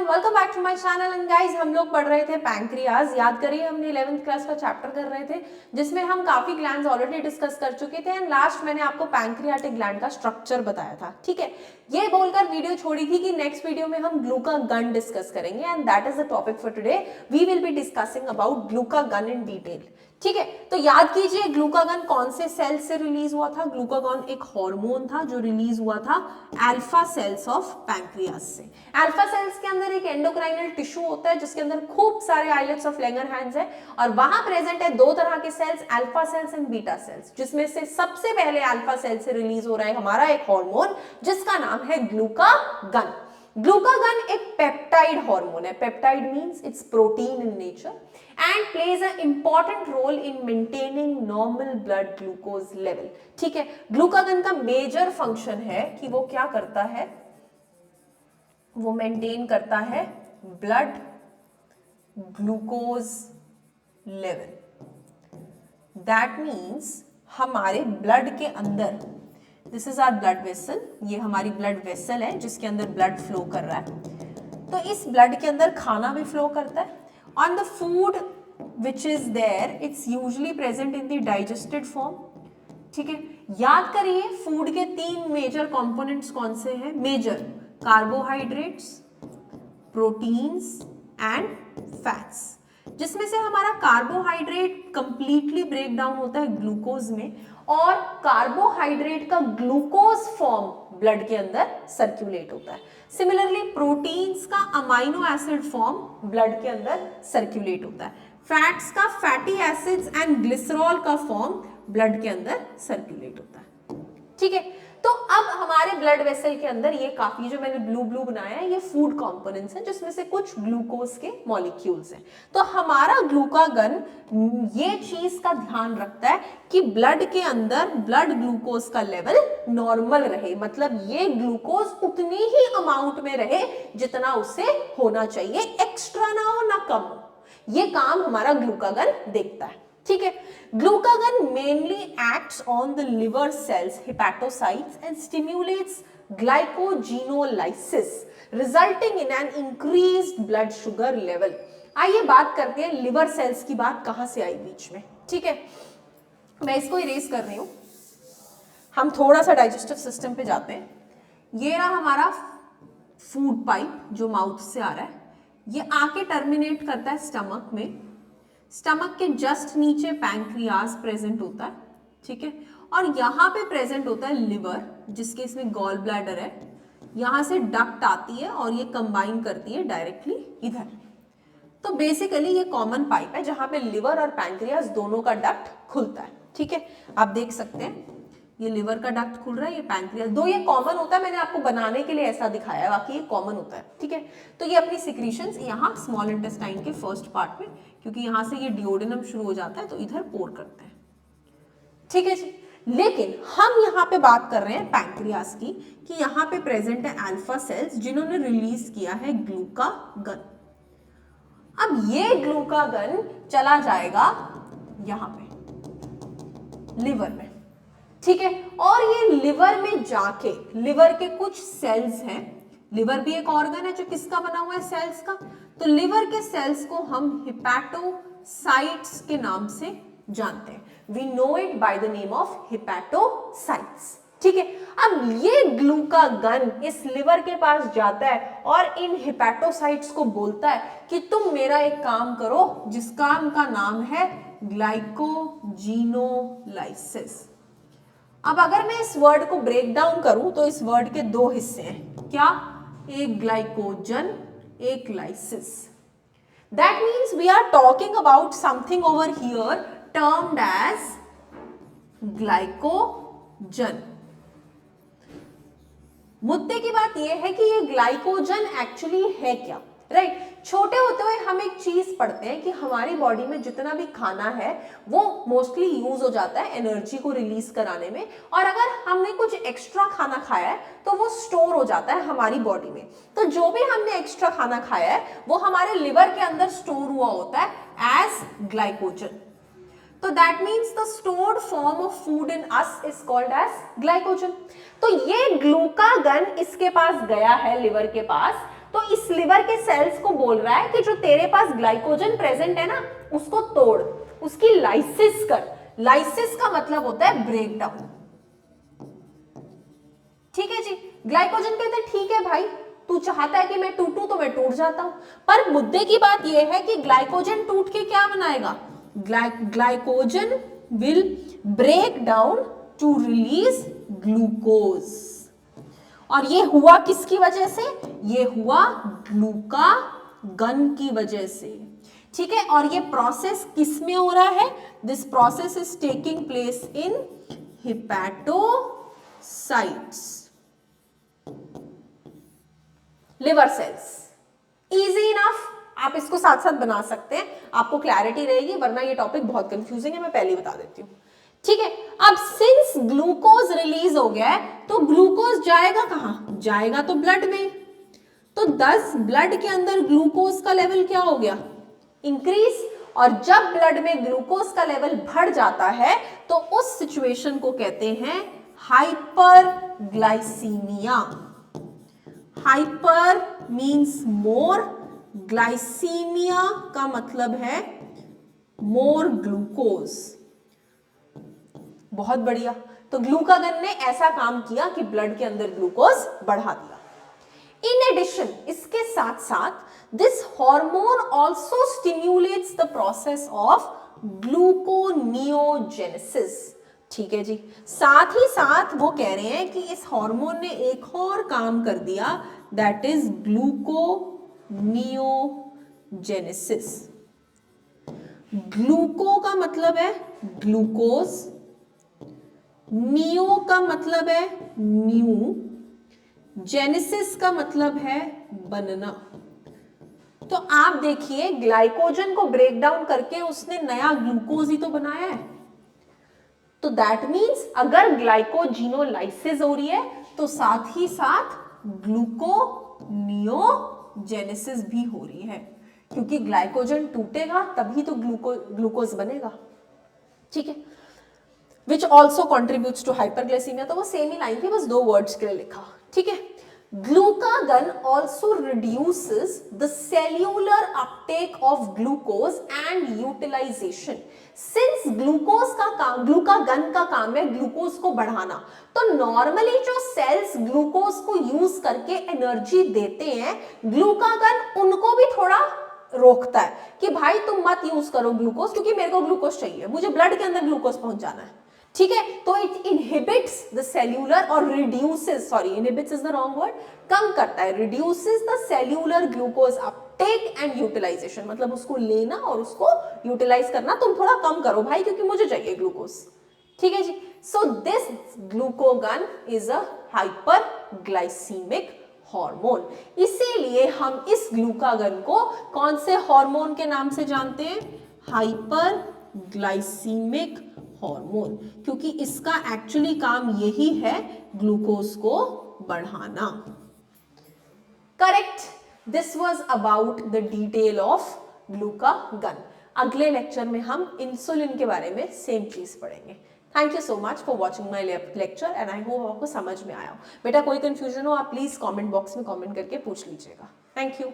Everyone, welcome back to my channel. And guys, हम लोग पढ़ रहे थे पैंक्रियाज। याद करिए, हमने 11th क्लास का चैप्टर कर रहे थे जिसमें हम काफी ग्लैंड्स ऑलरेडी डिस्कस कर चुके थे। एंड लास्ट मैंने आपको पैंक्रियाटिक ग्लैंड का स्ट्रक्चर बताया था। ठीक है, ये बोलकर वीडियो छोड़ी थी कि नेक्स्ट वीडियो में हम ग्लूकागन डिस्कस करेंगे and that is the topic for today. We will be discussing about glucagon in detail. ठीक है, तो याद कीजिए ग्लूकागन कौन से सेल से रिलीज हुआ था। ग्लूकागन एक हार्मोन था जो रिलीज हुआ था अल्फा सेल्स ऑफ पैंक्रियाज से। अल्फा सेल्स के अंदर एक एंडोक्राइनल टिश्यू होता है जिसके अंदर खूब सारे आइलेट्स ऑफ लैंगरहैंस है और वहां प्रेजेंट है दो तरह के cells, alpha cells and beta cells, जिसमें से सबसे पहले अल्फा सेल से रिलीज हो रहा है हमारा एक हार्मोन जिसका नाम है ग्लूकागन। ग्लूकागन एक पेप्टाइड हार्मोन है। Peptide means it's protein in nature and plays an important role in maintaining normal blood glucose level। ठीक है, ग्लूकागन का मेजर फंक्शन है कि वो क्या करता है, वो मेंटेन करता है blood glucose level. That means हमारे ब्लड के अंदर, this is our blood vessel, ये हमारी ब्लड वेसल है जिसके अंदर ब्लड फ्लो कर रहा है। तो इस ब्लड के अंदर खाना भी फ्लो करता है। On the food which is there, it's usually present in the digested form। ठीक है, याद करिए फूड के तीन मेजर कंपोनेंट्स कौन से हैं। Major carbohydrates, proteins and fats, जिसमें से हमारा कार्बोहाइड्रेट कंप्लीटली ब्रेक डाउन होता है ग्लूकोज में और कार्बोहाइड्रेट का ग्लूकोज फॉर्म ब्लड के अंदर सर्कुलेट होता है। सिमिलरली प्रोटीन्स का अमाइनो एसिड फॉर्म ब्लड के अंदर सर्कुलेट होता है। फैट्स का फैटी एसिड्स एंड ग्लिसरॉल का फॉर्म ब्लड के अंदर सर्कुलेट होता है। ठीक है, तो अब हमारे ब्लड वेसल के अंदर ये काफी, जो मैंने ब्लू ब्लू बनाया है, ये फूड कंपोनेंट्स हैं जिसमें से कुछ ग्लूकोज के मॉलिक्यूल्स हैं। तो हमारा ग्लूकागन ये चीज का ध्यान रखता है कि ब्लड के अंदर ब्लड ग्लूकोज का लेवल नॉर्मल रहे, मतलब ये ग्लूकोज उतनी ही अमाउंट में रहे जितना उसे होना चाहिए, एक्स्ट्रा ना हो ना कम हो। ये काम हमारा ग्लूकागन देखता है। ठीक है, glucagon mainly acts on the liver cells hepatocytes and stimulates glycogenolysis resulting in an increased blood sugar level. आइए बात करते हैं लिवर सेल्स की। बात कहां से आई बीच में। ठीक है, मैं इसको इरेज कर रही हूं, हम थोड़ा सा डाइजेस्टिव सिस्टम पे जाते हैं। ये रहा हमारा फूड पाइप जो माउथ से आ रहा है, ये आके टर्मिनेट करता है स्टमक में। स्टमक के जस्ट नीचे पैंक्रियाज प्रेजेंट होता है। ठीक है, और यहाँ पे प्रेजेंट होता है लिवर, जिसके इसमें गॉल ब्लैडर है। यहाँ से डक्ट आती है और ये कंबाइन करती है डायरेक्टली इधर। तो बेसिकली ये कॉमन पाइप है जहाँ पे लिवर और पैंक्रियाज दोनों का डक्ट खुलता है। ठीक है, आप देख सकते हैं ये लिवर का डक्ट खुल रहा है, ये पैंक्रियाज, दो ये कॉमन होता है, मैंने आपको बनाने के लिए ऐसा दिखाया है, बाकी ये कॉमन होता है। ठीक है, तो ये अपनी सिक्रीशंस यहाँ स्मॉल इंटेस्टाइन के फर्स्ट पार्ट में, क्योंकि यहाँ से ये डिओडेनम शुरू हो जाता है तो इधर पोर करते हैं। ठीक है जी, लेकिन हम यहाँ पे बात कर रहे हैं पैंक्रियाज की कि यहाँ पे प्रेजेंट है अल्फा सेल्स जिन्होंने रिलीज किया है ग्लूकागन। अब ये ग्लूकागन चला जाएगा यहाँ पे लिवर में। ठीक है, और ये लिवर में जाके, लिवर के कुछ सेल्स हैं, लिवर भी एक ऑर्गन है जो किसका बना हुआ है, सेल्स का। तो लिवर के सेल्स को हम हिपैटोसाइट्स के नाम से जानते हैं। We know it by the name of hepatocytes. ठीक है, अब ये ग्लूकागन इस लिवर के पास जाता है और इन हिपैटोसाइट्स को बोलता है कि तुम मेरा एक काम करो, जिस काम का नाम है ग्लाइकोजिनोलाइसिस। अब अगर मैं इस वर्ड को ब्रेक डाउन करूं तो इस वर्ड के दो हिस्से हैं। क्या? एक ग्लाइकोजन, एक lysis. That means we are talking about something over here termed as glycogen. मुद्दे की बात यह है कि ये ग्लाइकोजन एक्चुअली है क्या, राइट? छोटे होते हुए हम एक चीज पढ़ते हैं कि हमारी बॉडी में जितना भी खाना है वो मोस्टली यूज हो जाता है एनर्जी को रिलीज कराने में, और अगर हमने कुछ एक्स्ट्रा खाना खाया है तो वो स्टोर हो जाता है हमारी बॉडी में। तो जो भी हमने एक्स्ट्रा खाना खाया है वो हमारे लिवर के अंदर स्टोर हुआ होता है एज ग्लाइकोजन। तो that means the stored form of food in us is called as glycogen. तो ये ग्लूकागन इसके पास गया है लिवर के पास तो इस लिवर के सेल्स को बोल रहा है कि जो तेरे पास ग्लाइकोजन प्रेजेंट है ना, उसको तोड़, उसकी लाइसिस कर। लाइसिस का मतलब होता है ब्रेक डाउन। ठीक है जी, ग्लाइकोजन कहते हैं ठीक है भाई, तू चाहता है कि मैं टूटूं तो मैं टूट जाता हूं, पर मुद्दे की बात यह है कि ग्लाइकोजन टूट के क्या बनाएगा? Glycogen will break down to release glucose. और ये हुआ किसकी वजह से? ये हुआ ग्लूकागन की वजह से। ठीक है, और ये प्रोसेस किस में हो रहा है? This process is taking place in hepatocytes, liver cells. Easy enough, आप इसको साथ साथ बना सकते हैं, आपको क्लैरिटी रहेगी, वरना ये टॉपिक बहुत कंफ्यूजिंग है, मैं पहले ही बता देती हूँ। ठीक है, अब सिंस ग्लूकोज रिलीज हो गया है तो ग्लूकोज जाएगा कहां? जाएगा तो ब्लड में। तो 10 ब्लड के अंदर ग्लूकोज का लेवल क्या हो गया? इंक्रीज। और जब ब्लड में ग्लूकोज का लेवल बढ़ जाता है तो उस सिचुएशन को कहते हैं hyperglycaemia. Hyper means more, glycaemia का मतलब है मोर ग्लूकोज। बहुत बढ़िया, तो ग्लूकागन ने ऐसा काम किया कि ब्लड के अंदर ग्लूकोज बढ़ा दिया। इन एडिशन, इसके साथ साथ this hormone also stimulates the process of gluconeogenesis. ठीक है जी, साथ ही साथ वो कह रहे हैं कि इस हार्मोन ने एक और काम कर दिया, दैट इज ग्लूकोनियोजेनेसिस। ग्लूको का मतलब है ग्लूकोज, नियो का मतलब है न्यू, जेनेसिस का मतलब है बनना। तो आप देखिए, ग्लाइकोजन को ब्रेक डाउन करके उसने नया ग्लूकोज ही तो बनाया है। तो दैट मीन्स अगर ग्लाइकोजिनोलाइसिस हो रही है तो साथ ही साथ ग्लूकोनियोजेनेसिस भी हो रही है, क्योंकि ग्लाइकोजन टूटेगा तभी तो ग्लूकोज बनेगा। ठीक है, which also contributes to hyperglycaemia. तो वो सेम ही लाइन थी, बस 2 वर्ड्स के लिए लिखा। ठीक है, glucagon also reduces the cellular uptake of glucose and utilisation. Since glucose का काम, ग्लूकागन का काम है ग्लूकोज को बढ़ाना, तो नॉर्मली जो सेल्स ग्लूकोज को यूज करके एनर्जी देते हैं, ग्लूकागन उनको भी थोड़ा रोकता है कि भाई तुम मत यूज करो ग्लूकोज, क्योंकि मेरे को ग्लूकोज चाहिए, मुझे ब्लड के अंदर ग्लूकोज पहुंचाना है। ठीक है, तो इट इनहिबिट्स द सेल्यूलर और reduces, sorry inhibits is the wrong word, कम करता है, reduces the cellular glucose uptake and utilisation, मतलब उसको लेना और उसको यूटिलाइज करना तुम थोड़ा कम करो भाई, क्योंकि मुझे चाहिए ग्लूकोज। ठीक है जी, so this glucagon is a hyperglycaemic hormone. इसीलिए हम इस ग्लूकागन को कौन से हार्मोन के नाम से जानते हैं? हाइपरग्लाइसीमिक हार्मोन, क्योंकि इसका एक्चुअली काम यही है ग्लूकोज को बढ़ाना। Correct, this was about the detail of glucagon. अगले लेक्चर में हम इंसुलिन के बारे में सेम चीज पढ़ेंगे। Thank you so much for watching my lecture and I hope आपको समझ में आया हो। बेटा कोई कंफ्यूजन हो आप प्लीज कमेंट बॉक्स में कमेंट करके पूछ लीजिएगा। Thank you.